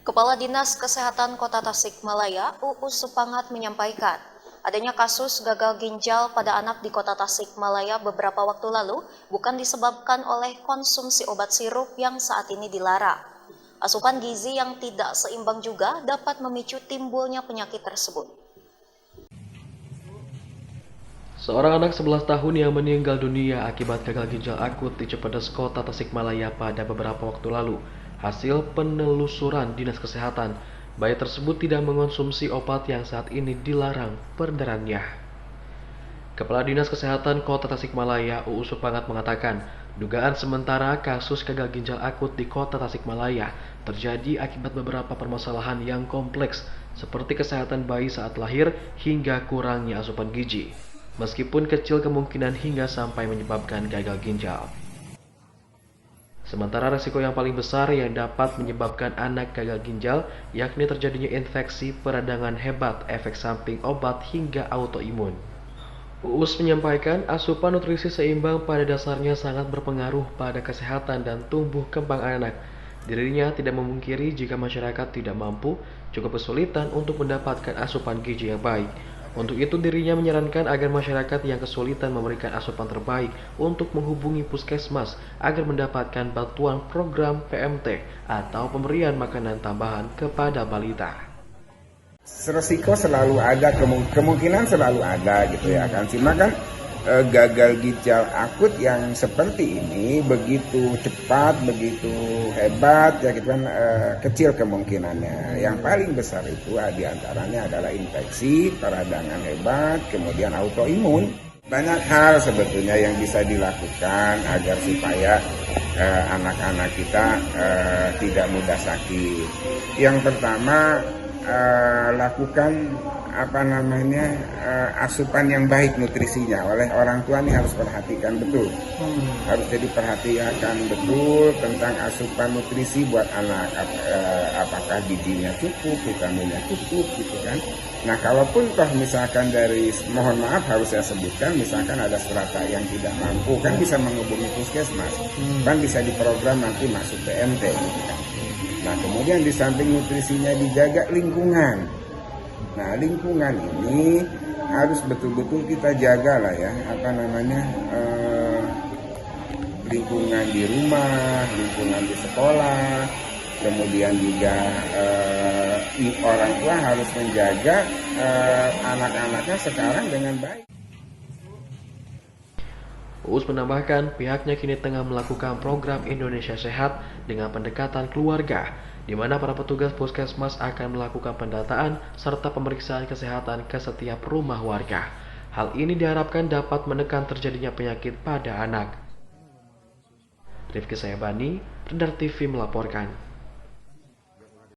Kepala Dinas Kesehatan Kota Tasikmalaya, Uus Supangat menyampaikan, adanya kasus gagal ginjal pada anak di Kota Tasikmalaya beberapa waktu lalu bukan disebabkan oleh konsumsi obat sirup yang saat ini dilarang. Asupan gizi yang tidak seimbang juga dapat memicu timbulnya penyakit tersebut. Seorang anak 11 tahun yang meninggal dunia akibat gagal ginjal akut di Cipedes, Kota Tasikmalaya pada beberapa waktu lalu. Hasil penelusuran Dinas Kesehatan, bayi tersebut tidak mengonsumsi obat yang saat ini dilarang peredarannya. Kepala Dinas Kesehatan Kota Tasikmalaya, Uus Supangat mengatakan, dugaan sementara kasus gagal ginjal akut di Kota Tasikmalaya terjadi akibat beberapa permasalahan yang kompleks, seperti kesehatan bayi saat lahir hingga kurangnya asupan gizi. Meskipun kecil kemungkinan hingga sampai menyebabkan gagal ginjal. Sementara resiko yang paling besar yang dapat menyebabkan anak gagal ginjal yakni terjadinya infeksi peradangan hebat, efek samping obat hingga autoimun. Uus menyampaikan asupan nutrisi seimbang pada dasarnya sangat berpengaruh pada kesehatan dan tumbuh kembang anak. Dirinya tidak memungkiri jika masyarakat tidak mampu, cukup kesulitan untuk mendapatkan asupan gizi yang baik. Untuk itu dirinya menyarankan agar masyarakat yang kesulitan memberikan asupan terbaik untuk menghubungi puskesmas agar mendapatkan bantuan program PMT atau pemberian makanan tambahan kepada balita. Resiko selalu ada, kemungkinan selalu ada gitu ya kan. Cuma kan gagal ginjal akut yang seperti ini begitu cepat, begitu hebat ya gitu kan, kecil kemungkinannya. Yang paling besar itu diantaranya adalah infeksi, peradangan hebat, kemudian autoimun. Banyak hal sebetulnya yang bisa dilakukan agar supaya anak-anak kita tidak mudah sakit. Yang pertama, lakukan asupan yang baik nutrisinya. Oleh orang tua ini harus perhatikan betul, harus jadi perhatikan betul tentang asupan nutrisi buat anak, apakah gizinya cukup, vitaminnya cukup gitu kan. Nah kalaupun toh misalkan dari, mohon maaf harus saya sebutkan, misalkan ada strata yang tidak mampu, kan bisa menghubungi puskesmas, kan bisa diprogram nanti masuk PMT gitu kan. Nah kemudian di samping nutrisinya dijaga lingkungan. Nah lingkungan ini harus betul-betul kita jaga lah ya, lingkungan di rumah, lingkungan di sekolah, kemudian juga orang tua harus menjaga anak-anaknya sekarang dengan baik. Uus menambahkan pihaknya kini tengah melakukan program Indonesia Sehat dengan pendekatan keluarga, di mana para petugas puskesmas akan melakukan pendataan serta pemeriksaan kesehatan ke setiap rumah warga. Hal ini diharapkan dapat menekan terjadinya penyakit pada anak. Rifki Sayabani, Radar TV melaporkan.